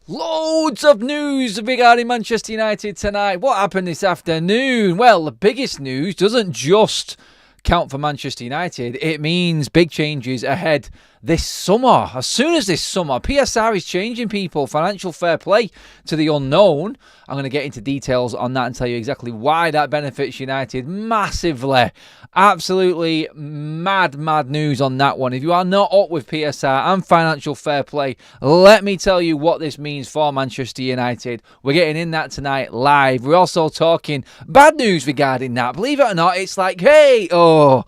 Loads of news regarding Manchester United tonight. What happened this afternoon? Well, the biggest news doesn't just count for Manchester United. It means big changes ahead this summer. As soon as this summer, PSR is changing, people. Financial fair play to the unknown. I'm going to get into details on that and tell you exactly why that benefits United massively. Absolutely mad news on that one. If you are not up with PSR and financial fair play, let me tell you what this means for Manchester United. We're getting in that tonight live. We're also talking bad news regarding that. Believe it or not, it's like, hey, I'll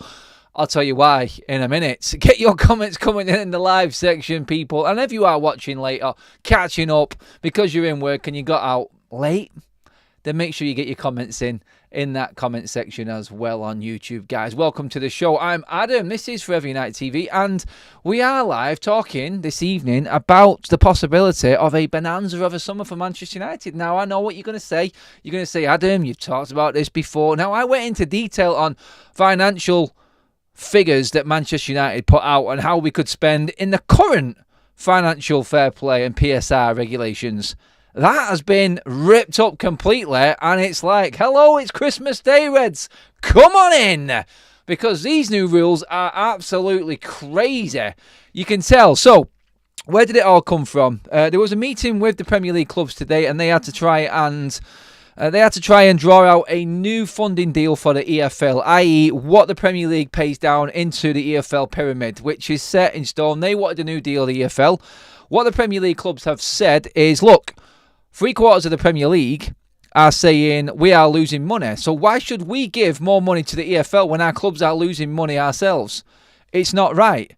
tell you why in a minute. Get your comments coming in the live section, people. And if you are watching later, catching up because you're in work and you got out late, then make sure you get your comments in that comment section as well on YouTube. Guys, welcome to the show. I'm Adam. This is Forever United TV, and we are live talking this evening about the possibility of a bonanza of a summer for Manchester United. Now, I know what you're going to say. You're going to say, Adam, you've talked about this before. Now, I went into detail on financial figures that Manchester United put out and how we could spend in the current financial fair play and PSR regulations. That has been ripped up completely, and it's like, hello, it's Christmas Day, Reds. Come on in, because these new rules are absolutely crazy. You can tell. So, where did it all come from? There was a meeting with the Premier League clubs today, and they had to try and draw out a new funding deal for the EFL, i.e. what the Premier League pays down into the EFL pyramid, which is set in stone. They wanted a new deal, the EFL. What the Premier League clubs have said is, look, 3/4 of the Premier League are saying we are losing money. So why should we give more money to the EFL when our clubs are losing money ourselves? It's not right.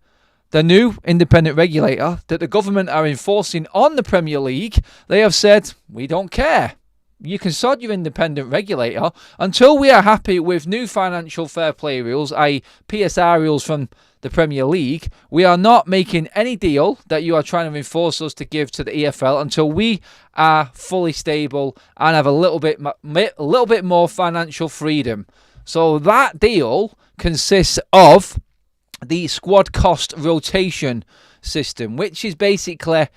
The new independent regulator that the government are enforcing on the Premier League, they have said, we don't care. You can sod your independent regulator until we are happy with new financial fair play rules, i.e. PSR rules from the Premier League. We are not making any deal that you are trying to enforce us to give to the EFL until we are fully stable and have a little bit more financial freedom. So that deal consists of the squad cost rotation system, which is basically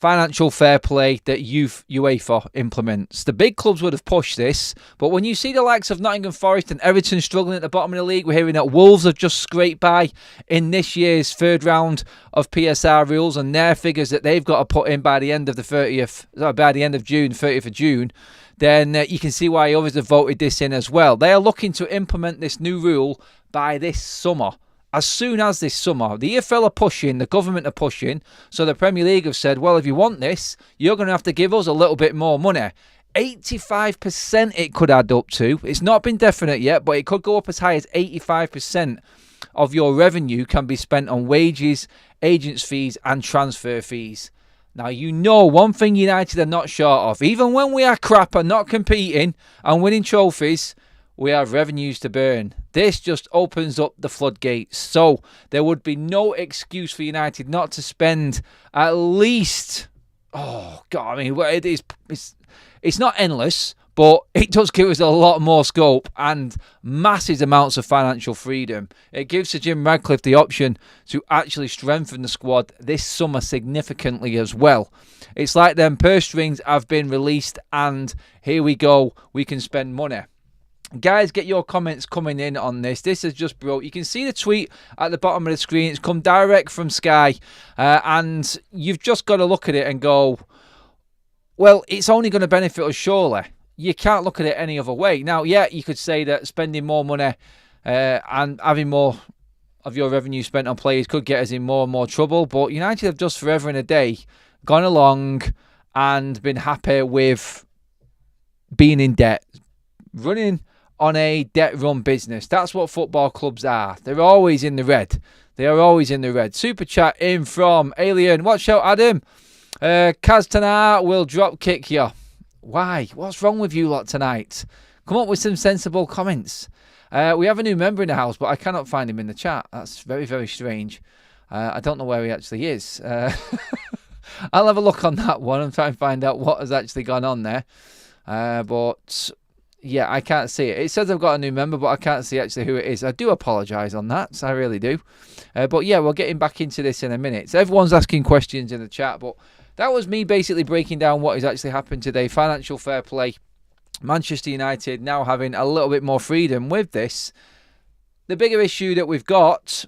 financial fair play that UEFA implements. The big clubs would have pushed this, but when you see the likes of Nottingham Forest and Everton struggling at the bottom of the league, we're hearing that Wolves have just scraped by in this year's third round of PSR rules, and their figures that they've got to put in by the end of June, 30th of June, then you can see why others have voted this in as well. They are looking to implement this new rule by this summer. As soon as this summer, the EFL are pushing, the government are pushing, so the Premier League have said, well, if you want this, you're going to have to give us a little bit more money. 85% it could add up to. It's not been definite yet, but it could go up as high as 85% of your revenue can be spent on wages, agents' fees and transfer fees. Now, you know one thing United are not short of. Even when we are crap and not competing and winning trophies, we have revenues to burn. This just opens up the floodgates. So there would be no excuse for United not to spend at least, it's not endless, but it does give us a lot more scope and massive amounts of financial freedom. It gives Sir Jim Ratcliffe the option to actually strengthen the squad this summer significantly as well. It's like them purse strings have been released and here we go, we can spend money. Guys, get your comments coming in on this. This is just broke. You can see the tweet at the bottom of the screen. It's come direct from Sky. And you've just got to look at it and go, well, it's only going to benefit us surely. You can't look at it any other way. Now, yeah, you could say that spending more money and having more of your revenue spent on players could get us in more and more trouble. But United have just forever and a day gone along and been happy with being in debt. Running on a debt-run business. That's what football clubs are. They're always in the red. They are always in the red. Super chat in from Alien. Watch out, Adam. Kaztanar will drop kick you. Why? What's wrong with you lot tonight? Come up with some sensible comments. We have a new member in the house, but I cannot find him in the chat. That's very, very strange. I don't know where he actually is. I'll have a look on that one and try and find out what has actually gone on there. But yeah, I can't see it. It says I've got a new member, but I can't see actually who it is. I do apologise on that, so I really do. But yeah, we'll get back into this in a minute. So everyone's asking questions in the chat, but that was me basically breaking down what has actually happened today. Financial fair play. Manchester United now having a little bit more freedom with this. The bigger issue that we've got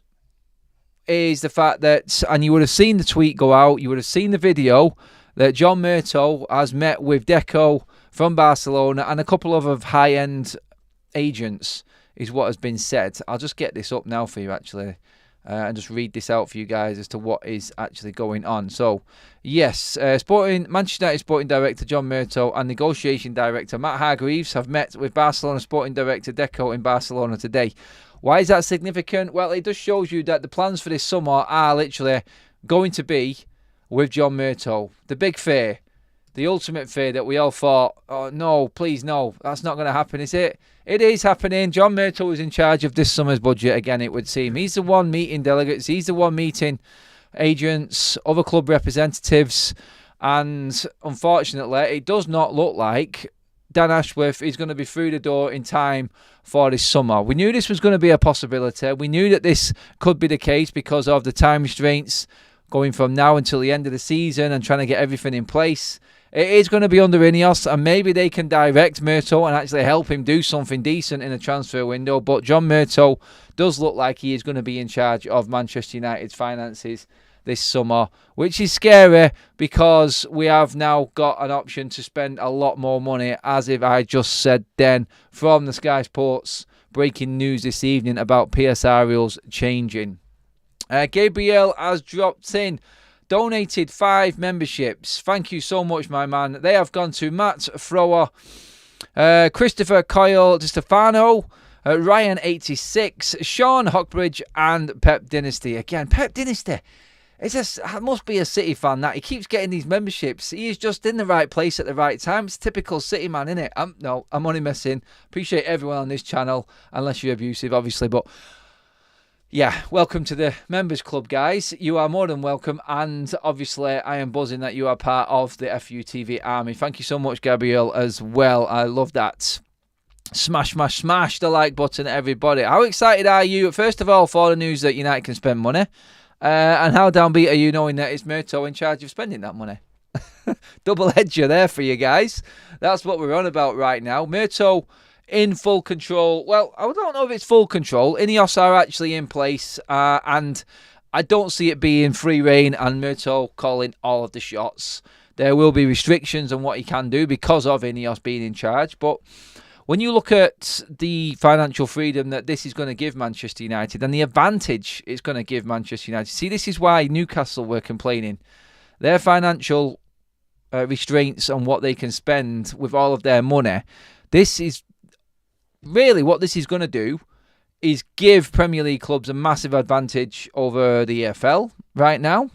is the fact that, and you would have seen the tweet go out, you would have seen the video, that John Murtough has met with Deco from Barcelona and a couple of high-end agents, is what has been said. I'll just get this up now for you, actually, and just read this out for you guys as to what is actually going on. So, yes, Manchester United Sporting Director John Murtough and Negotiation Director Matt Hargreaves have met with Barcelona Sporting Director Deco in Barcelona today. Why is that significant? Well, it just shows you that the plans for this summer are literally going to be with John Murtough. The big fear, the ultimate fear that we all thought, oh no, please no, that's not going to happen, is it? It is happening. John Murtough is in charge of this summer's budget again, it would seem. He's the one meeting delegates. He's the one meeting agents, other club representatives. And unfortunately, it does not look like Dan Ashworth is going to be through the door in time for this summer. We knew this was going to be a possibility. We knew that this could be the case because of the time restraints going from now until the end of the season and trying to get everything in place. It is going to be under Ineos, and maybe they can direct Murtough and actually help him do something decent in the transfer window. But John Murtough does look like he is going to be in charge of Manchester United's finances this summer, which is scary because we have now got an option to spend a lot more money, as if I just said then, from the Sky Sports breaking news this evening about PSR rules changing. Gabriel has dropped in, donated 5 memberships. Thank you so much, my man. They have gone to Matt Thrower, Christopher Coyle Di Stefano, Ryan86, Sean Hockbridge, and Pep Dynasty. Again, Pep Dynasty. It must be a City fan that he keeps getting these memberships. He is just in the right place at the right time. It's typical City man, isn't it? No, I'm only messing. Appreciate everyone on this channel, unless you're abusive, obviously. But yeah, welcome to the members club, guys. You are more than welcome, and obviously I am buzzing that you are part of the FUTV army. Thank you so much, Gabriel, as well. I love that. Smash, smash, smash the like button, everybody. How excited are you, first of all, for the news that United can spend money? And how downbeat are you knowing that it's Murtough in charge of spending that money? Double edger there for you guys. That's what we're on about right now. Murtough in full control. Well, I don't know if it's full control. Ineos are actually in place, and I don't see it being free reign and Murtough calling all of the shots. There will be restrictions on what he can do because of Ineos being in charge, but when you look at the financial freedom that this is going to give Manchester United and the advantage it's going to give Manchester United. See, this is why Newcastle were complaining. Their financial restraints on what they can spend with all of their money. This is really what this is going to do is give Premier League clubs a massive advantage over the EFL right now.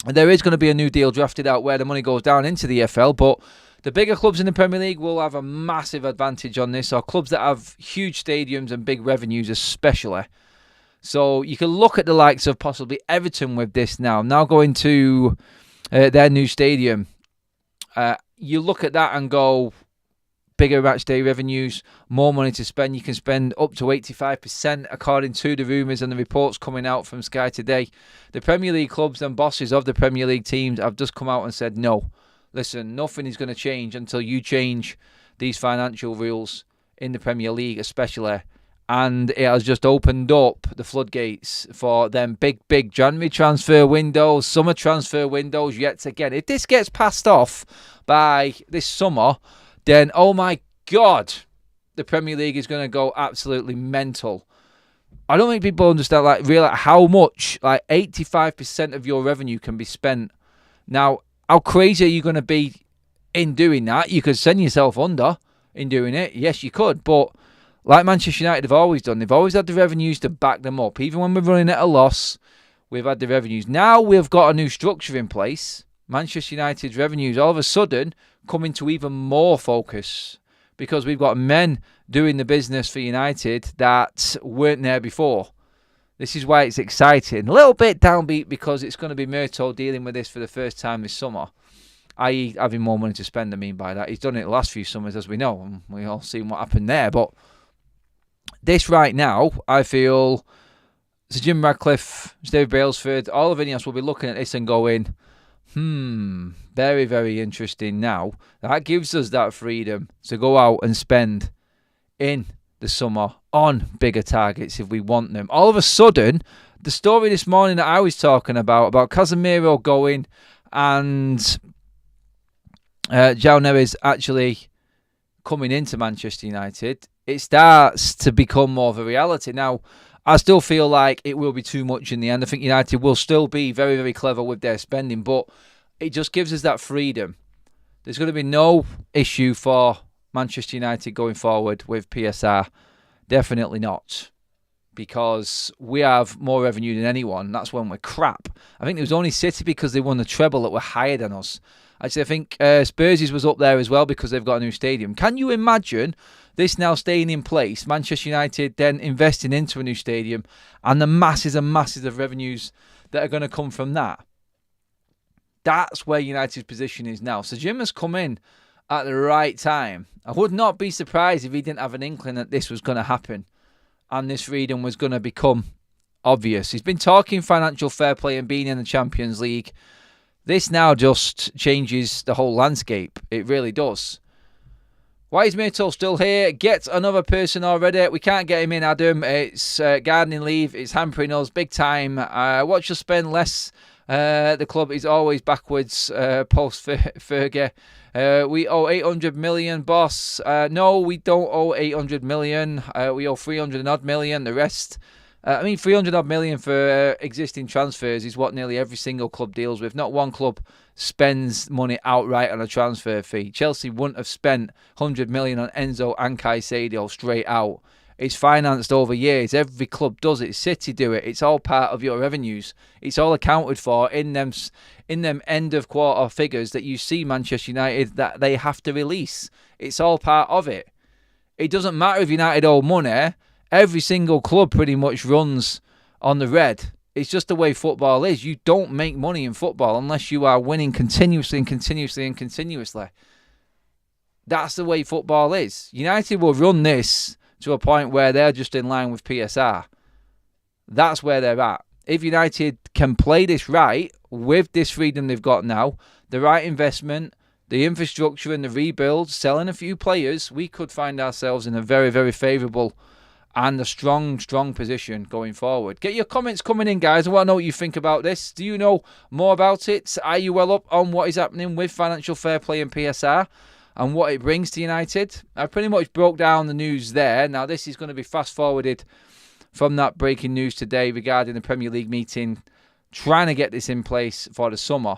And there is going to be a new deal drafted out where the money goes down into the EFL, but the bigger clubs in the Premier League will have a massive advantage on this, or clubs that have huge stadiums and big revenues especially. So you can look at the likes of possibly Everton with this now going to their new stadium. You look at that and go, bigger match day revenues, more money to spend. You can spend up to 85% according to the rumours and the reports coming out from Sky today. The Premier League clubs and bosses of the Premier League teams have just come out and said no. Listen, nothing is going to change until you change these financial rules in the Premier League especially. And it has just opened up the floodgates for them big January transfer windows, summer transfer windows yet again. If this gets passed off by this summer, then, oh my God, the Premier League is going to go absolutely mental. I don't think people understand, realize how much, 85% of your revenue can be spent. Now, how crazy are you going to be in doing that? You could send yourself under in doing it. Yes, you could. But like Manchester United have always done, they've always had the revenues to back them up. Even when we're running at a loss, we've had the revenues. Now we've got a new structure in place. Manchester United's revenues all of a sudden come into even more focus because we've got men doing the business for United that weren't there before. This is why it's exciting. A little bit downbeat because it's going to be Murtough dealing with this for the first time this summer, i.e. having more money to spend. I mean by that, he's done it the last few summers, as we know, and we all seen what happened there. But this right now, I feel, Sir Jim Radcliffe, David Brailsford, all of Ineos will be looking at this and going, Very, very interesting now. That gives us that freedom to go out and spend in the summer on bigger targets if we want them. All of a sudden, the story this morning that I was talking about Casemiro going and João Neves actually coming into Manchester United, it starts to become more of a reality. Now, I still feel like it will be too much in the end. I think United will still be very, very clever with their spending, but it just gives us that freedom. There's going to be no issue for Manchester United going forward with PSR. Definitely not. Because we have more revenue than anyone. That's when we're crap. I think it was only City because they won the treble that were higher than us. Actually, I think Spurs' was up there as well because they've got a new stadium. Can you imagine this now staying in place, Manchester United then investing into a new stadium, and the masses and masses of revenues that are going to come from that? That's where United's position is now. So Jim has come in at the right time. I would not be surprised if he didn't have an inkling that this was going to happen and this freedom was going to become obvious. He's been talking financial fair play and being in the Champions League. This now just changes the whole landscape. It really does. Why is Murtough still here? Get another person already. We can't get him in, Adam. It's gardening leave. It's hampering us big time. Watch us spend less. The club is always backwards post Fergie. We owe 800 million, boss. No, we don't owe 800 million. We owe 300 and odd million. The rest, 300 odd million for existing transfers is what nearly every single club deals with. Not one club spends money outright on a transfer fee. Chelsea wouldn't have spent 100 million on Enzo and Caicedo straight out. It's financed over years. Every club does it. City do it. It's all part of your revenues. It's all accounted for in them end of quarter figures that you see Manchester United that they have to release. It's all part of it. It doesn't matter if United owe money. Every single club pretty much runs on the red. It's just the way football is. You don't make money in football unless you are winning continuously and continuously and continuously. That's the way football is. United will run this to a point where they're just in line with PSR. That's where they're at. If United can play this right, with this freedom they've got now, the right investment, the infrastructure and the rebuild, selling a few players, we could find ourselves in a very, very favourable and a strong, strong position going forward. Get your comments coming in, guys. I want to know what you think about this. Do you know more about it? Are you well up on what is happening with financial fair play and PSR and what it brings to United? I pretty much broke down the news there. Now, this is going to be fast-forwarded from that breaking news today regarding the Premier League meeting, trying to get this in place for the summer.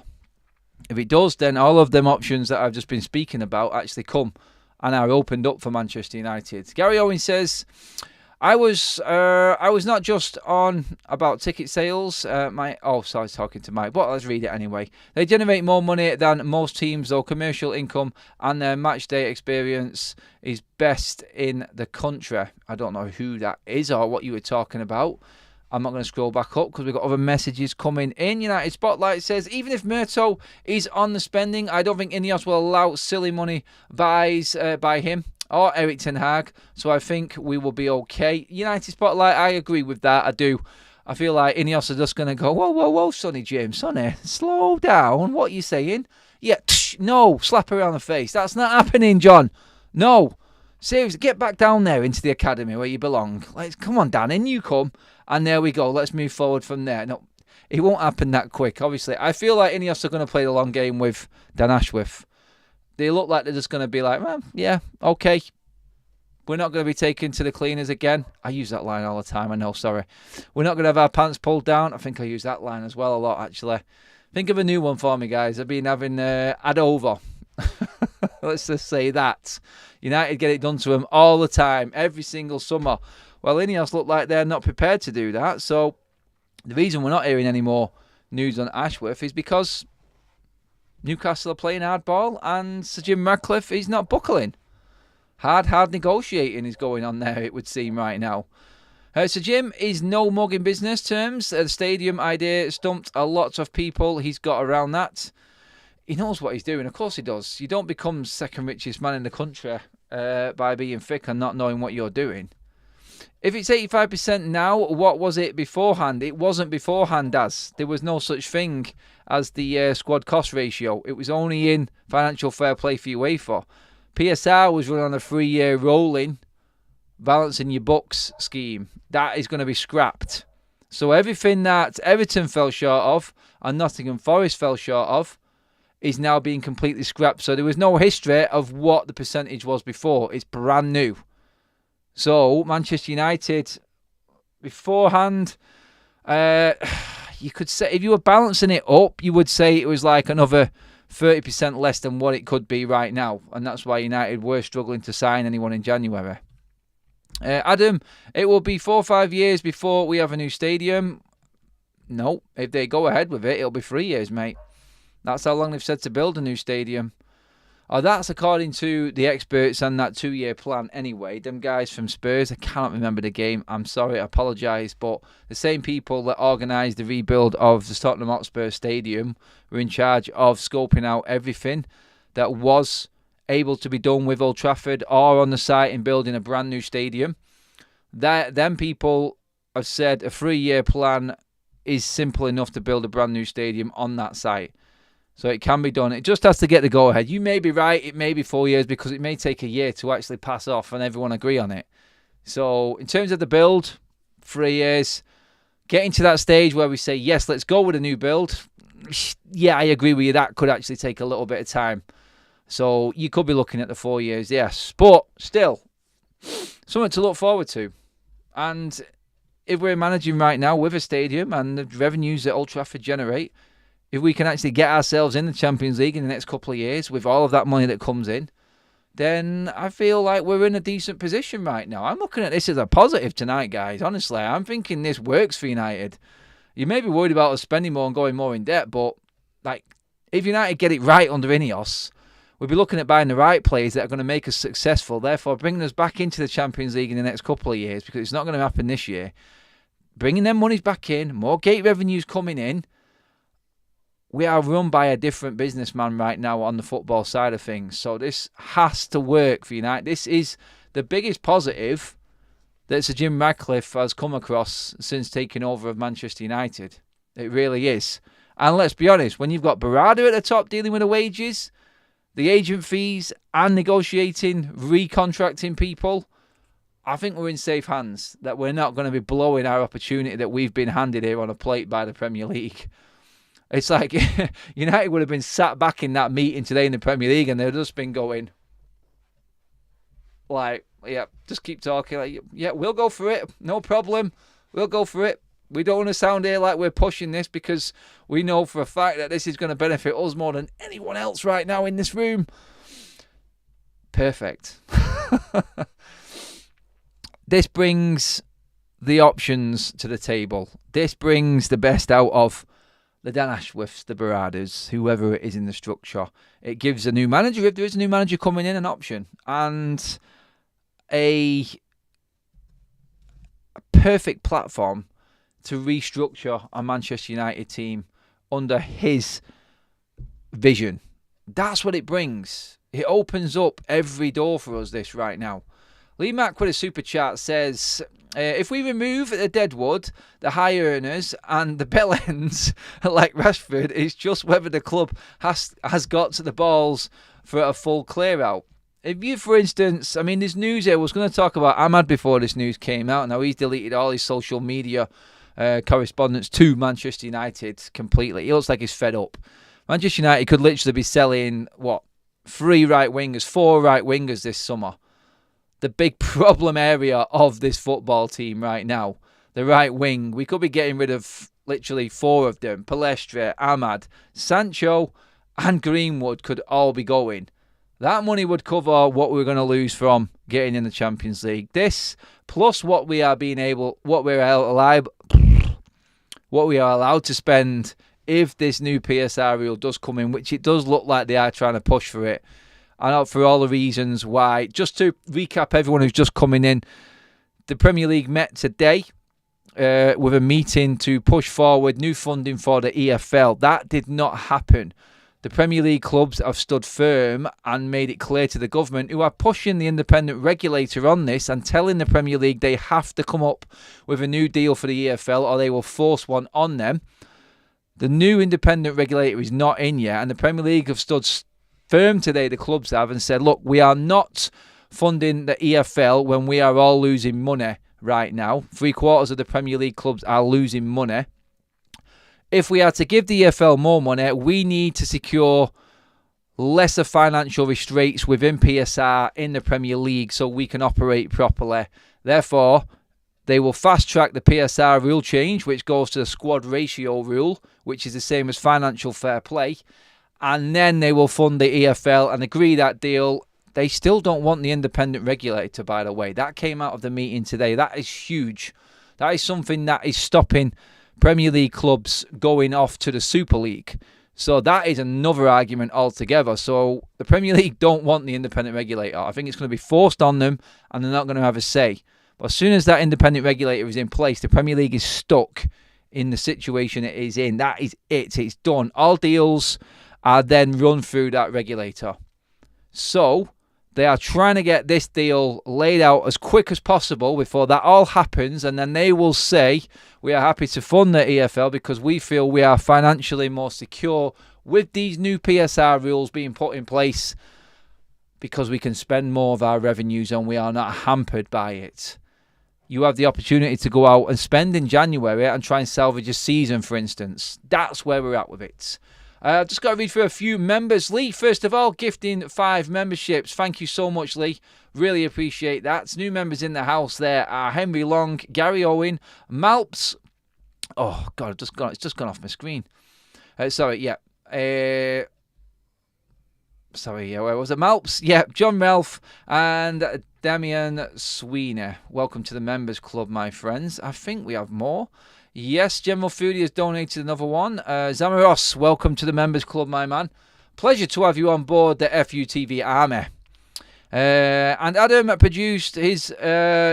If it does, then all of them options that I've just been speaking about actually come and are opened up for Manchester United. Gary Owen says, I was not just on about ticket sales. I was talking to Mike, but let's read it anyway. They generate more money than most teams, though commercial income and their match day experience is best in the country. I don't know who that is or what you were talking about. I'm not going to scroll back up because we've got other messages coming in. United Spotlight says, even if Murtough is on the spending, I don't think Ineos will allow silly money buys by him or Eric Ten Hag, so I think we will be okay. United Spotlight, I agree with that. I do. I feel like Ineos are just going to go, whoa, Sonny James, Sonny, slow down. What are you saying? Yeah, no, slap her on the face. That's not happening, John. No. Seriously, get back down there into the academy where you belong. Come on, Dan, in you come. And there we go. Let's move forward from there. No, it won't happen that quick, obviously. I feel like Ineos are going to play the long game with Dan Ashworth. They look like they're just going to be like, well, yeah, okay. We're not going to be taken to the cleaners again. I use that line all the time, I know, sorry. We're not going to have our pants pulled down. I think I use that line as well a lot, actually. Think of a new one for me, guys. I've been having ad over. Let's just say that. United get it done to them all the time, every single summer. Well, Ineos look like they're not prepared to do that. So the reason we're not hearing any more news on Ashworth is because Newcastle are playing hardball and Sir Jim Ratcliffe is not buckling. Hard negotiating is going on there, it would seem, right now. Sir Jim is no mug in business terms. The stadium idea stumped a lot of people. He's got around that. He knows what he's doing. Of course he does. You don't become second richest man in the country by being thick and not knowing what you're doing. If it's 85% now, what was it beforehand? It wasn't beforehand, as there was no such thing as the squad cost ratio. It was only in financial fair play for UEFA. PSR was run on a 3-year rolling balancing your books scheme. That is going to be scrapped. So everything that Everton fell short of and Nottingham Forest fell short of is now being completely scrapped. So there was no history of what the percentage was before. It's brand new. So, Manchester United, beforehand, you could say, if you were balancing it up, you would say it was like another 30% less than what it could be right now. And that's why United were struggling to sign anyone in January. Adam, it will be 4 or 5 years before we have a new stadium. No, if they go ahead with it, it'll be 3 years, mate. That's how long they've said to build a new stadium. Oh, that's according to the experts and that 2-year plan anyway. Them guys from Spurs, I cannot remember the game. I'm sorry, I apologise. But the same people that organised the rebuild of the Tottenham Hotspur Stadium were in charge of scoping out everything that was able to be done with Old Trafford or on the site in building a brand new stadium. Them people have said a 3-year plan is simple enough to build a brand new stadium on that site. So it can be done. It just has to get the go-ahead. You may be right. It may be 4 years because it may take a year to actually pass off and everyone agree on it. So in terms of the build, 3 years. Getting to that stage where we say, yes, let's go with a new build. Yeah, I agree with you. That could actually take a little bit of time. So you could be looking at the 4 years, yes. But still, something to look forward to. And if we're managing right now with a stadium and the revenues that Old Trafford generate, if we can actually get ourselves in the Champions League in the next couple of years with all of that money that comes in, then I feel like we're in a decent position right now. I'm looking at this as a positive tonight, guys. Honestly, I'm thinking this works for United. You may be worried about us spending more and going more in debt, but like if United get it right under Ineos, we'll be looking at buying the right players that are going to make us successful, therefore bringing us back into the Champions League in the next couple of years, because it's not going to happen this year. Bringing them monies back in, more gate revenues coming in. We are run by a different businessman right now on the football side of things. So this has to work for United. This is the biggest positive that Sir Jim Ratcliffe has come across since taking over of Manchester United. It really is. And let's be honest, when you've got Berardi at the top dealing with the wages, the agent fees, and negotiating, recontracting people, I think we're in safe hands. That we're not going to be blowing our opportunity that we've been handed here on a plate by the Premier League. It's like United would have been sat back in that meeting today in the Premier League and they've just been going, like, yeah, just keep talking. Like, yeah, we'll go for it. No problem. We'll go for it. We don't want to sound here like we're pushing this because we know for a fact that this is going to benefit us more than anyone else right now in this room. Perfect. This brings the options to the table. This brings the best out of the Dan Ashworths, the Berardas, whoever it is in the structure. It gives a new manager, if there is a new manager coming in, an option. And a perfect platform to restructure a Manchester United team under his vision. That's what it brings. It opens up every door for us, this right now. Lee Mack with a super chat says, if we remove the deadwood, the high earners and the bellends like Rashford, it's just whether the club has got to the balls for a full clear out. If you, for instance, I mean, there's news here. I was going to talk about Ahmad before this news came out. Now he's deleted all his social media correspondence to Manchester United completely. He looks like he's fed up. Manchester United could literally be selling, 4 right wingers this summer. The big problem area of this football team right now, the right wing. We could be getting rid of literally 4 of them. Palestra, Ahmad, Sancho and Greenwood could all be going. That money would cover what we're going to lose from getting in the Champions League. This, plus what we are allowed to spend if this new PSR rule does come in, which it does look like they are trying to push for it. And for all the reasons why. Just to recap everyone who's just coming in, the Premier League met today with a meeting to push forward new funding for the EFL. That did not happen. The Premier League clubs have stood firm and made it clear to the government, who are pushing the independent regulator on this and telling the Premier League they have to come up with a new deal for the EFL or they will force one on them. The new independent regulator is not in yet, and the Premier League have stood firm today, the clubs have, and said, look, we are not funding the EFL when we are all losing money right now. 3/4 of the Premier League clubs are losing money. If we are to give the EFL more money, we need to secure lesser financial restraints within PSR in the Premier League so we can operate properly. Therefore, they will fast-track the PSR rule change, which goes to the squad ratio rule, which is the same as financial fair play. And then they will fund the EFL and agree that deal. They still don't want the independent regulator, by the way. That came out of the meeting today. That is huge. That is something that is stopping Premier League clubs going off to the Super League. So that is another argument altogether. So the Premier League don't want the independent regulator. I think it's going to be forced on them and they're not going to have a say. But as soon as that independent regulator is in place, the Premier League is stuck in the situation it is in. That is it. It's done. All deals are then run through that regulator. So they are trying to get this deal laid out as quick as possible before that all happens, and then they will say, we are happy to fund the EFL because we feel we are financially more secure with these new PSR rules being put in place because we can spend more of our revenues and we are not hampered by it. You have the opportunity to go out and spend in January and try and salvage a season, for instance. That's where we're at with it. I've just got to read through a few members. Lee, first of all, gifting 5 memberships. Thank you so much, Lee. Really appreciate that. New members in the house there are Henry Long, Gary Owen, Malps. Oh, God, it's just gone off my screen. Sorry, yeah. Where was it? Malps, yeah. John Ralf and Damian Sweeney. Welcome to the members club, my friends. I think we have more. Yes, General Foodie has donated another one. Zamaros, welcome to the members club, my man. Pleasure to have you on board the FUTV army. And Adam produced his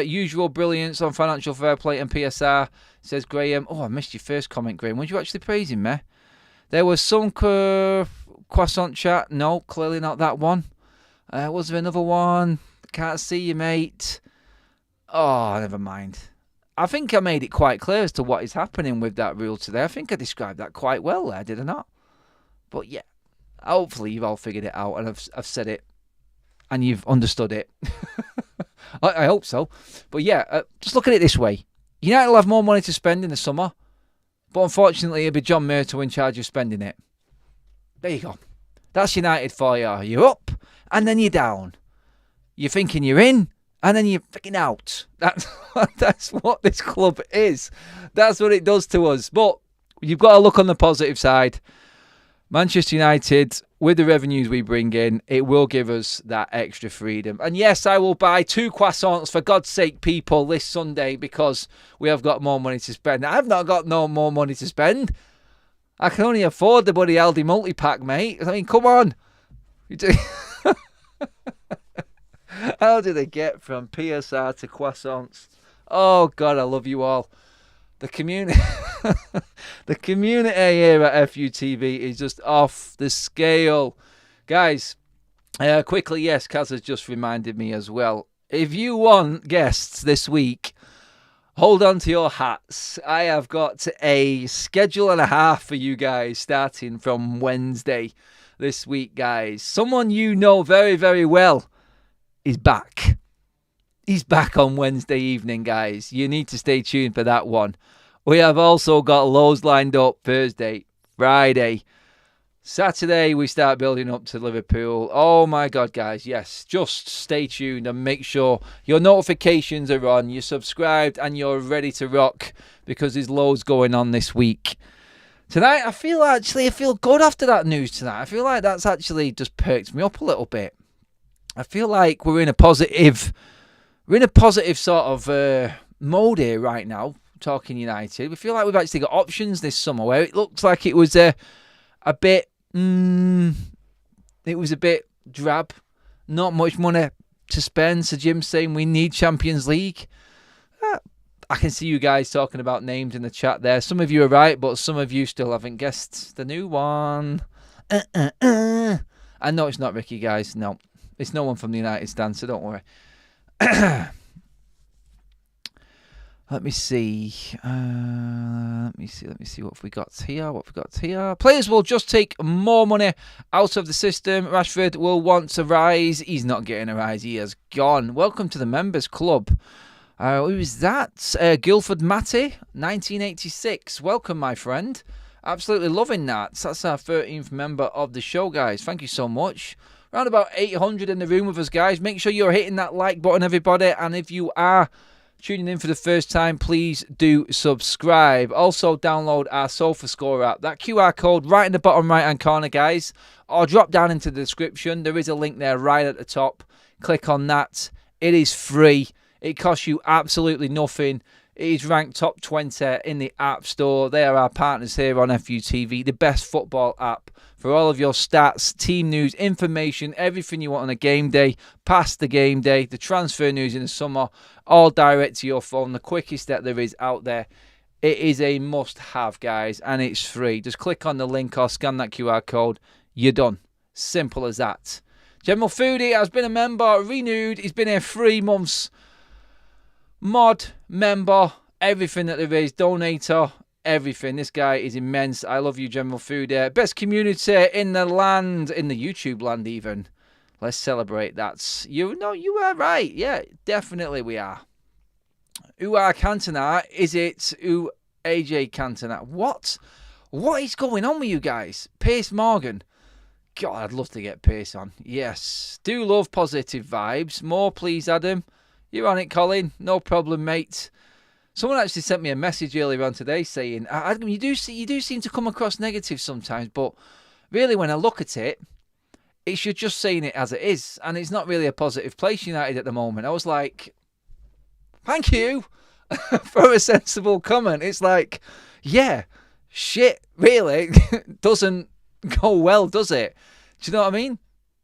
usual brilliance on financial fair play and PSR, says Graham. Oh, I missed your first comment, Graham. Were you actually praising me? There was some croissant chat. No, clearly not that one. Was there another one? Can't see you, mate. Oh, never mind. I think I made it quite clear as to what is happening with that rule today. I think I described that quite well there, did I not? But yeah, hopefully you've all figured it out and I've said it and you've understood it. I hope so. But yeah, just look at it this way. United will have more money to spend in the summer, but unfortunately it'll be John Murtough in charge of spending it. There you go. That's United for you. You're up and then you're down. You're thinking you're in, and then you're freaking out. That's what this club is. That's what it does to us. But you've got to look on the positive side. Manchester United, with the revenues we bring in, it will give us that extra freedom. And yes, I will buy 2 croissants, for God's sake, people, this Sunday because we have got more money to spend. I've not got no more money to spend. I can only afford the bloody Aldi multi-pack, mate. I mean, come on. How did they get from PSR to croissants? Oh, God, I love you all. The community the community here at FUTV is just off the scale. Guys, quickly, yes, Kaz has just reminded me as well. If you want guests this week, hold on to your hats. I have got a schedule and a half for you guys starting from Wednesday this week, guys. Someone you know very, very well is back. He's back on Wednesday evening, guys. You need to stay tuned for that one. We have also got loads lined up Thursday, Friday. Saturday, we start building up to Liverpool. Oh, my God, guys. Yes, just stay tuned and make sure your notifications are on, you're subscribed, and you're ready to rock because there's loads going on this week. Tonight, I feel good after that news tonight. I feel like that's actually just perked me up a little bit. I feel like we're in a positive sort of mode here right now, talking United. We feel like we've actually got options this summer where it looks like it was a bit drab, not much money to spend. So Jim's saying we need Champions League. I can see you guys talking about names in the chat there. Some of you are right, but some of you still haven't guessed the new one. I know it's not Ricky, guys. No, it's no one from the United stand, so don't worry. Let me see. Let me see what we got here. Players will just take more money out of the system. Rashford will want to rise. He's not getting a rise. He has gone. Welcome to the members club. Who is that? Guildford Matty, 1986. Welcome, my friend. Absolutely loving that. That's our 13th member of the show, guys. Thank you so much. Around about 800 in the room with us, guys. Make sure you're hitting that like button, everybody. And if you are tuning in for the first time, please do subscribe. Also, download our SofaScore app. That QR code right in the bottom right-hand corner, guys. Or drop down into the description. There is a link there right at the top. Click on that. It is free. It costs you absolutely nothing. It is ranked top 20 in the App Store. They are our partners here on FUTV, the best football app for all of your stats, team news, information, everything you want on a game day, past the game day, the transfer news in the summer, all direct to your phone, the quickest that there is out there. It is a must-have, guys, and it's free. Just click on the link or scan that QR code. You're done. Simple as that. General Foodie has been a member, renewed. He's been here 3 months. Mod, member, everything that there is, donator, everything. This guy is immense. I love you, General Food. Best community in the land, in the YouTube land even. Let's celebrate that. You are right. Yeah, definitely we are. Uar Cantona, is it AJ Cantona? What is going on with you guys? Piers Morgan. God, I'd love to get Piers on. Yes. Do love positive vibes. More, please, Adam. You're on it, Colin. No problem, mate. Someone actually sent me a message earlier on today saying, Adam, you do seem to come across negative sometimes, but really when I look at it, it's you're just saying it as it is, and it's not really a positive place, United, at the moment. I was like, thank you for a sensible comment. It's like, yeah, shit, really doesn't go well, does it? Do you know what I mean?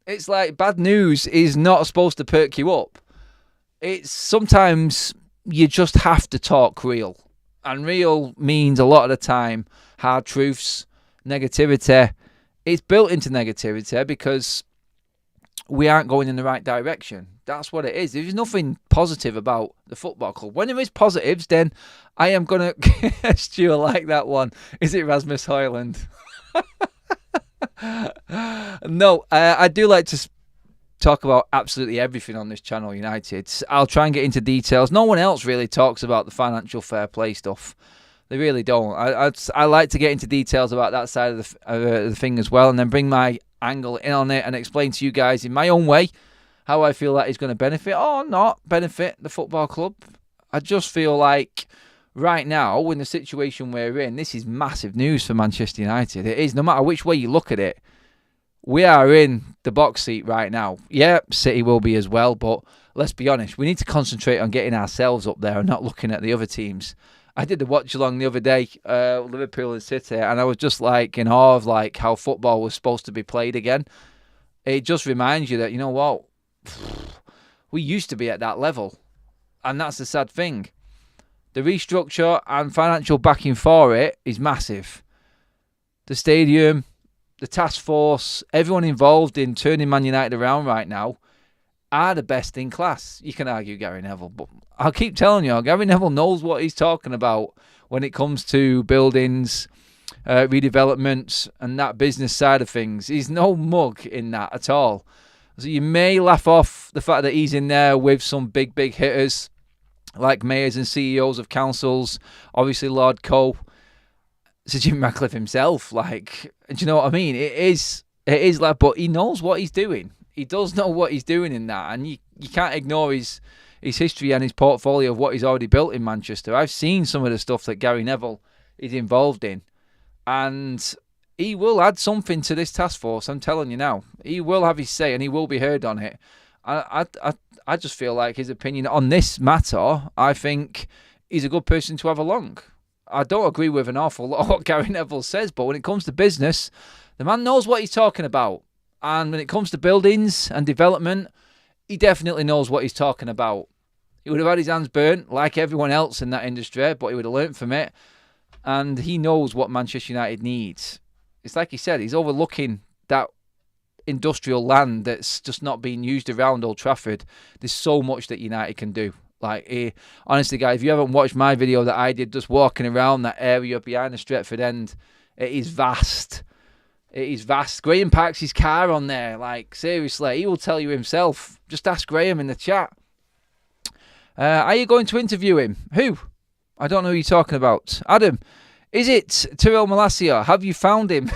It's like bad news is not supposed to perk you up. It's sometimes you just have to talk real. And real means a lot of the time hard truths, negativity. It's built into negativity because we aren't going in the right direction. That's what it is. There's nothing positive about the football club. When there is positives, then I am going to... Stu, I like that one. Is it Rasmus Højlund? No, I do like to talk about absolutely everything on this channel, United. I'll try and get into details. No one else really talks about the financial fair play stuff. They really don't. I like to get into details about that side of the thing as well, and then bring my angle in on it and explain to you guys in my own way how I feel that is going to benefit or not benefit the football club. I just feel like right now, in the situation we're in, this is massive news for Manchester United. It is, no matter which way you look at it. We are in the box seat right now. Yeah, City will be as well, but let's be honest. We need to concentrate on getting ourselves up there and not looking at the other teams. I did the watch along the other day, Liverpool and City, and I was just like in awe of like how football was supposed to be played again. It just reminds you that, you know what, we used to be at that level, and that's the sad thing. The restructure and financial backing for it is massive. The stadium, the task force, everyone involved in turning Man United around right now are the best in class. You can argue Gary Neville, but I'll keep telling you, Gary Neville knows what he's talking about when it comes to buildings, redevelopment, and that business side of things. He's no mug in that at all. So you may laugh off the fact that he's in there with some big hitters like mayors and CEOs of councils, obviously Lord Coe, Sir Jim Ratcliffe himself. Like, do you know what I mean? It is like, but he knows what he's doing. He does know what he's doing in that, and you can't ignore his history and his portfolio of what he's already built in Manchester. I've seen some of the stuff that Gary Neville is involved in, and he will add something to this task force. I'm telling you now, he will have his say and he will be heard on it. I just feel like his opinion on this matter, I think he's a good person to have along. I don't agree with an awful lot of what Gary Neville says, but when it comes to business, the man knows what he's talking about. And when it comes to buildings and development, he definitely knows what he's talking about. He would have had his hands burnt like everyone else in that industry, but he would have learnt from it. And he knows what Manchester United needs. It's like he said, he's overlooking that industrial land that's just not being used around Old Trafford. There's so much that United can do. Like, honestly, guys, if you haven't watched my video that I did just walking around that area behind the Stretford end, it is vast. It is vast. Graham parks his car on there. Like, seriously, he will tell you himself. Just ask Graham in the chat. Are you going to interview him? Who? I don't know who you're talking about. Adam, is it Tyrell Malacia? Have you found him?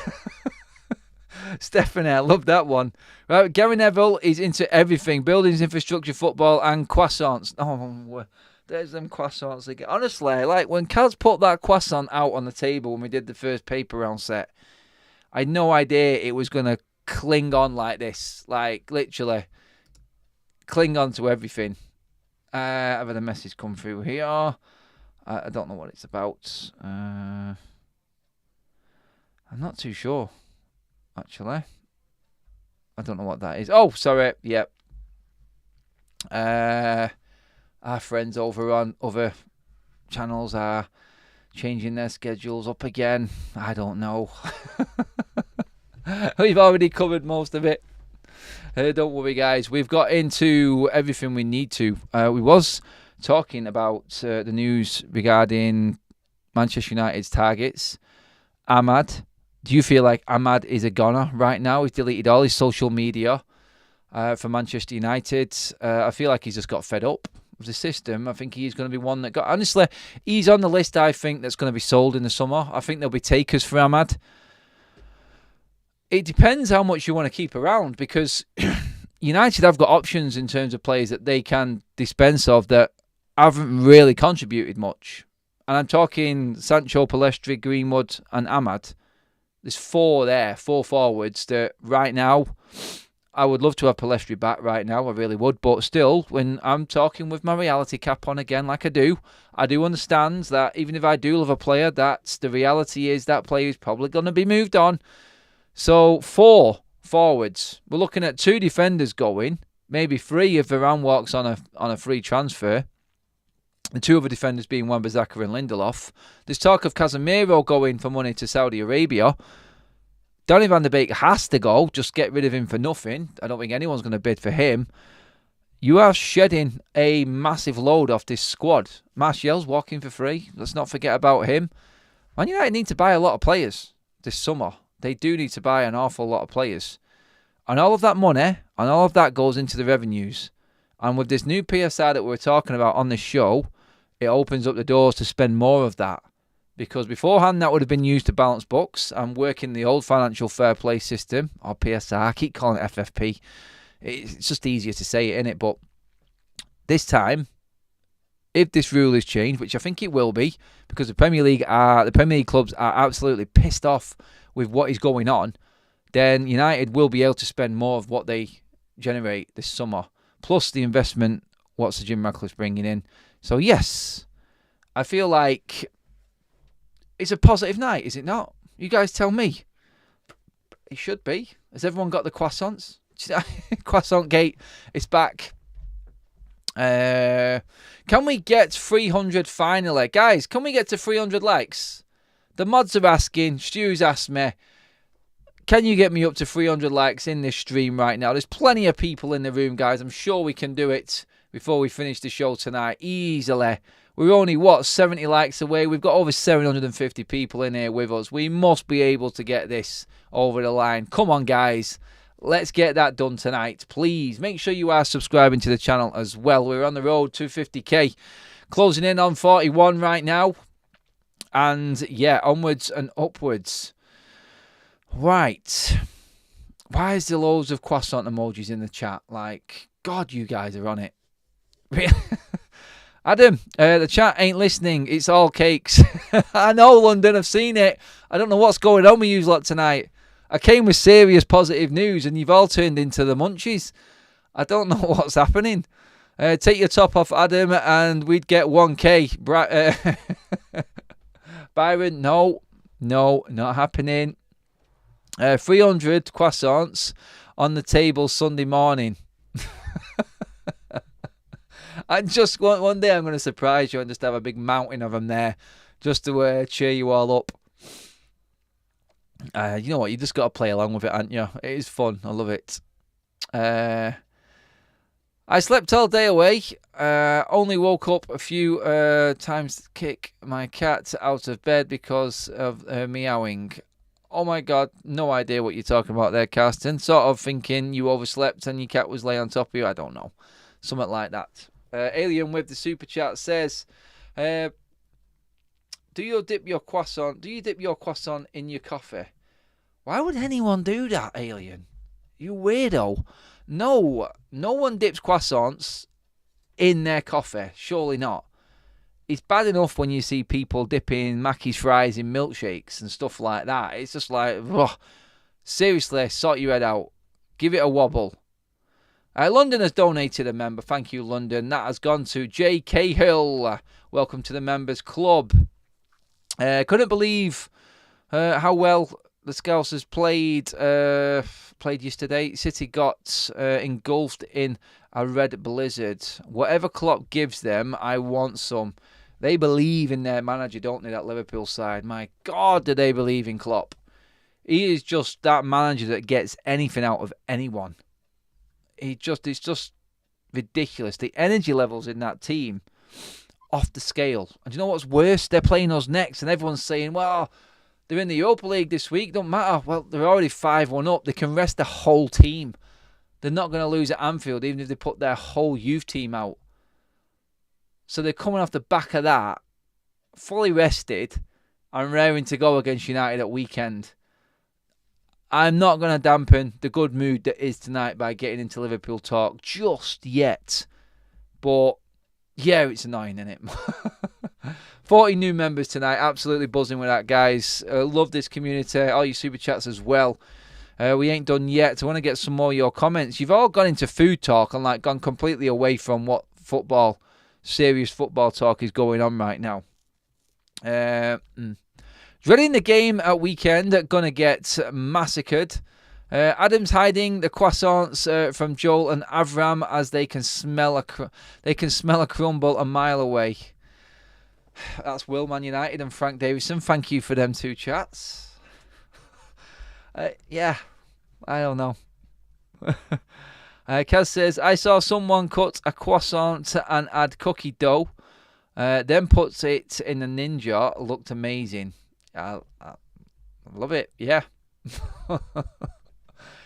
Steffen, I love that one. Right, Gary Neville is into everything. Buildings, infrastructure, football, and croissants. Oh, there's them croissants again. Honestly, like, when Kaz put that croissant out on the table when we did the first paper round set, I had no idea it was going to cling on like this. Like, literally, cling on to everything. I've had a message come through here. I don't know what it's about. I'm not too sure, actually. I don't know what that is. Oh, sorry. Yep. Our friends over on other channels are changing their schedules up again. I don't know. We've already covered most of it. Don't worry, guys. We've got into everything we need to. We was talking about the news regarding Manchester United's targets. Ahmad. Do you feel like Ahmad is a goner right now? He's deleted all his social media for Manchester United. I feel like he's just got fed up with the system. I think he's going to be one that got... Honestly, he's on the list, I think, that's going to be sold in the summer. I think there'll be takers for Ahmad. It depends how much you want to keep around, because United have got options in terms of players that they can dispense of that haven't really contributed much. And I'm talking Sancho, Palestri, Greenwood and Ahmad. There's four forwards that right now, I would love to have Palestri back right now, I really would. But still, when I'm talking with my reality cap on again, like I do understand that even if I do love a player, that's the reality is that player is probably going to be moved on. So 4 forwards. We're looking at 2 defenders going, maybe 3 if Varane walks on a free transfer. The 2 other defenders being Wan-Bissaka and Lindelof. There's talk of Casemiro going for money to Saudi Arabia. Donny van der Beek has to go. Just get rid of him for nothing. I don't think anyone's going to bid for him. You are shedding a massive load off this squad. Martial's walking for free. Let's not forget about him. Man United need to buy a lot of players this summer. They do need to buy an awful lot of players. And all of that money, and all of that goes into the revenues. And with this new PSR that we're talking about on this show, it opens up the doors to spend more of that. Because beforehand, that would have been used to balance books and work in the old financial fair play system, or PSR. I keep calling it FFP. It's just easier to say it, innit? But this time, if this rule is changed, which I think it will be, because the Premier League clubs are absolutely pissed off with what is going on, then United will be able to spend more of what they generate this summer, plus the investment what Sir Jim Ratcliffe's bringing in. So yes, I feel like it's a positive night, is it not? You guys tell me. It should be. Has everyone got the croissants? Croissant Gate is back. Can we get 300 finally? Guys, can we get to 300 likes? The mods are asking. Stu's asked me. Can you get me up to 300 likes in this stream right now? There's plenty of people in the room, guys. I'm sure we can do it before we finish the show tonight. Easily. We're only, 70 likes away. We've got over 750 people in here with us. We must be able to get this over the line. Come on, guys. Let's get that done tonight. Please make sure you are subscribing to the channel as well. We're on the road to 50k. Closing in on 41 right now. And yeah, onwards and upwards. Right. Why is there loads of croissant emojis in the chat? Like, God, you guys are on it. Adam, the chat ain't listening. It's all cakes. I know, London. I've seen it. I don't know what's going on with you lot tonight. I came with serious positive news and you've all turned into the munchies. I don't know what's happening. Take your top off, Adam, and we'd get 1k. Byron, no, not happening. 300 croissants on the table Sunday morning. And just one day I'm going to surprise you and just have a big mountain of them there just to cheer you all up. You know what? You just got to play along with it, haven't you? It is fun. I love it. I slept all day away. Only woke up a few times to kick my cat out of bed because of meowing. Oh my God, no idea what you're talking about there, Carsten. Sort of thinking you overslept and your cat was laying on top of you. I don't know. Something like that. Alien with the super chat says, do you dip your croissant in your coffee? Why would anyone do that, Alien? You weirdo. No one dips croissants in their coffee. Surely not. It's bad enough when you see people dipping Mackey's fries in milkshakes and stuff like that. It's just like, ugh. Seriously, sort your head out. Give it a wobble. London has donated a member. Thank you, London. That has gone to J.K. Hill. Welcome to the members club. Couldn't believe how well the Scousers played yesterday. City got engulfed in a red blizzard. Whatever Klopp gives them, I want some. They believe in their manager, don't they, that Liverpool side? My God, do they believe in Klopp. He is just that manager that gets anything out of anyone. It's just ridiculous. The energy levels in that team, off the scale. And do you know what's worse? They're playing us next, and everyone's saying, well, they're in the Europa League this week. Don't matter. Well, they're already 5-1 up. They can rest the whole team. They're not going to lose at Anfield, even if they put their whole youth team out. So they're coming off the back of that, fully rested, and raring to go against United at weekend. I'm not going to dampen the good mood that is tonight by getting into Liverpool talk just yet. But, yeah, it's annoying, isn't it? 40 new members tonight. Absolutely buzzing with that, guys. Love this community. All your super chats as well. We ain't done yet. I want to get some more of your comments. You've all gone into food talk and gone completely away from what serious football talk is going on right now. Dreading the game at weekend. Gonna get massacred. Adam's hiding the croissants from Joel and Avram as they can smell a crumble a mile away. That's Will Man United and Frank Davison. Thank you for them two chats. Yeah, I don't know. Kaz says, I saw someone cut a croissant and add cookie dough, then puts it in a ninja. Looked amazing. I love it, yeah.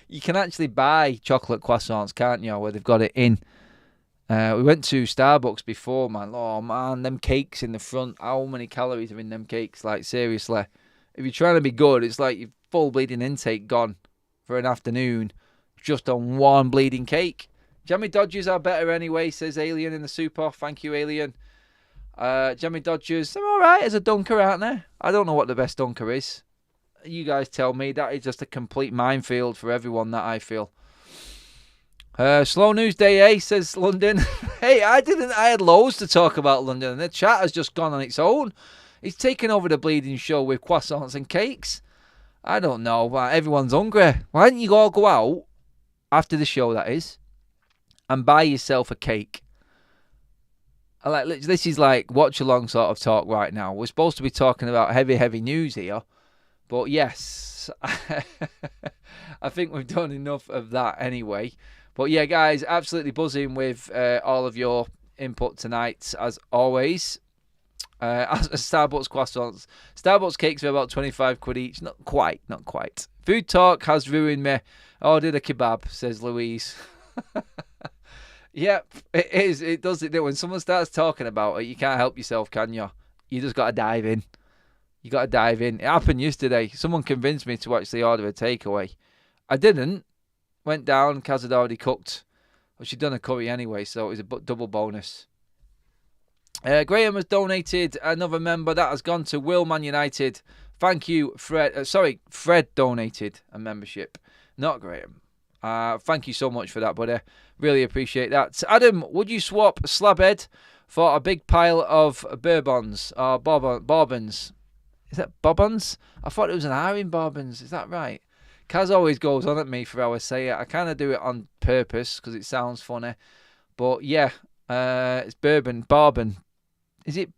You can actually buy chocolate croissants, can't you, where they've got it in. We went to Starbucks before, man. Oh, man, them cakes in the front. How many calories are in them cakes? Seriously. If you're trying to be good, it's like your full bleeding intake gone for an afternoon just on one bleeding cake. Jammy Dodgers are better anyway, says Alien in the super. Thank you, Alien. Jammy Dodgers, they're all right as a dunker, aren't they? I don't know what the best dunker is. You guys tell me. That is just a complete minefield for everyone, that I feel. Slow news day, eh, says London. Hey, I had loads to talk about London, and the chat has just gone on its own. He's taken over the bleeding show with croissants and cakes. I don't know. Everyone's hungry. Why don't you all go out, after the show that is, and buy yourself a cake? This is like watch-along sort of talk right now. We're supposed to be talking about heavy news here. But yes, I think we've done enough of that anyway. But yeah, guys, absolutely buzzing with all of your input tonight, as always. As Starbucks croissants. Starbucks cakes are about 25 quid each. Not quite. Food talk has ruined me. Ordered a kebab, says Louise. Yep, it is. It does it. When someone starts talking about it, you can't help yourself, can you? You just got to dive in. It happened yesterday. Someone convinced me to actually order a takeaway. I didn't. Went down. Kaz had already cooked. Well, she'd done a curry anyway, so it was a double bonus. Graham has donated another member. That has gone to Will Man United. Thank you, Fred. Fred donated a membership, not Graham. Thank you so much for that, buddy. Really appreciate that. Adam, would you swap Slabhead for a big pile of bourbons or bourbons? Is that bourbons? I thought it was an R in bourbons. Is that right? Kaz always goes on at me for how I say it. I kind of do it on purpose because it sounds funny. But yeah, it's bourbon. Is it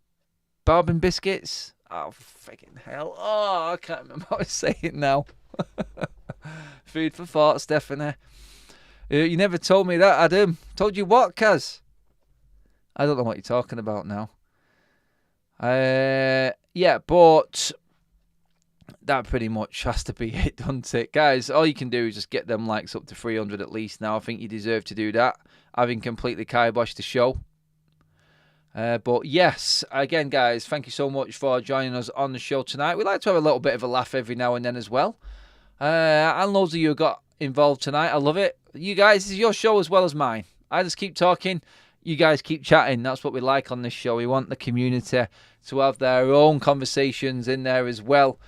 bourbon biscuits? Oh, freaking hell. Oh, I can't remember what I was saying now. Food for thought, Steffen. You never told me that, Adam. Told you what, Kaz? I don't know what you're talking about now. Yeah, but that pretty much has to be it, doesn't it? Guys, all you can do is just get them likes up to 300 at least now. I think you deserve to do that, having completely kiboshed the show. But yes, again, guys, thank you so much for joining us on the show tonight. We like to have a little bit of a laugh every now and then as well. And loads of you got involved tonight. I love it. You guys, this is your show as well as mine. I just keep talking. You guys keep chatting. That's what we like on this show. We want the community to have their own conversations in there as well.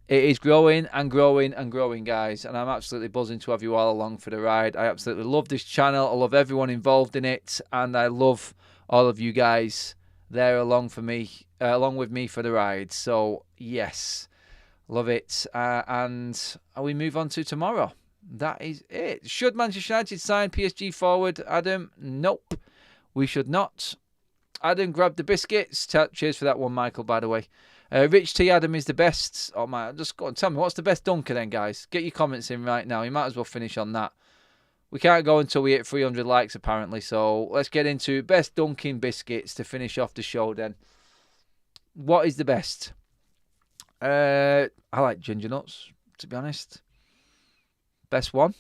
It is growing and growing and growing, guys. And I'm absolutely buzzing to have you all along for the ride. I absolutely love this channel. I love everyone involved in it. And I love all of you guys there along with me for the ride. So, yes, love it. And we move on to tomorrow. That is it. Should Manchester United sign PSG forward, Adam? Nope. We should not. Adam, grab the biscuits. Cheers for that one, Michael, by the way. Rich T. Adam is the best. Oh, my. Just go and tell me, what's the best dunker then, guys? Get your comments in right now. You might as well finish on that. We can't go until we hit 300 likes, apparently. So let's get into best dunking biscuits to finish off the show then. What is the best? I like ginger nuts, to be honest. Best one.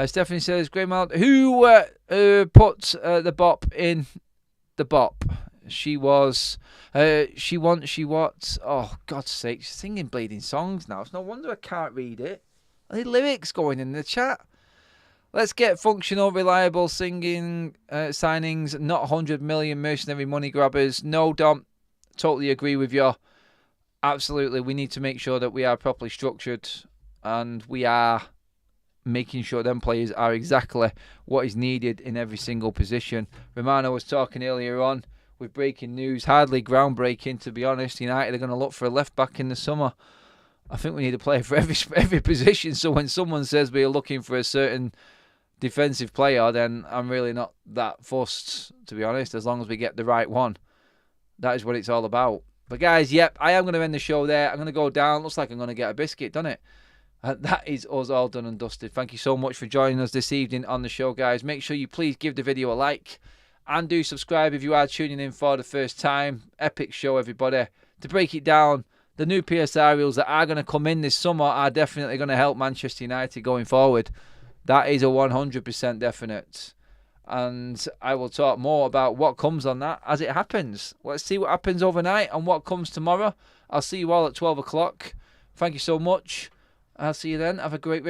Stephanie says, Greymold, who put the bop in the bop? She was, she what? Oh, God's sake, she's singing bleeding songs now. It's no wonder I can't read it. Are the lyrics going in the chat? Let's get functional, reliable singing signings, not 100 million mercenary money grabbers. No, Dom, totally agree with you. Absolutely, we need to make sure that we are properly structured and we are making sure them players are exactly what is needed in every single position. Romano was talking earlier on with breaking news, hardly groundbreaking to be honest. United are going to look for a left back in the summer. I think we need a player for every position. So when someone says we're looking for a certain defensive player, then I'm really not that fussed, to be honest, as long as we get the right one. That is what it's all about. But guys, yep, I am going to end the show there. I'm going to go down. Looks like I'm going to get a biscuit, doesn't it? That is us all done and dusted. Thank you so much for joining us this evening on the show, guys. Make sure you please give the video a like and do subscribe if you are tuning in for the first time. Epic show, everybody. To break it down, the new PSR rules that are going to come in this summer are definitely going to help Manchester United going forward. That is a 100% definite. And I will talk more about what comes on that as it happens. Let's see what happens overnight and what comes tomorrow. I'll see you all at 12 o'clock. Thank you so much. I'll see you then. Have a great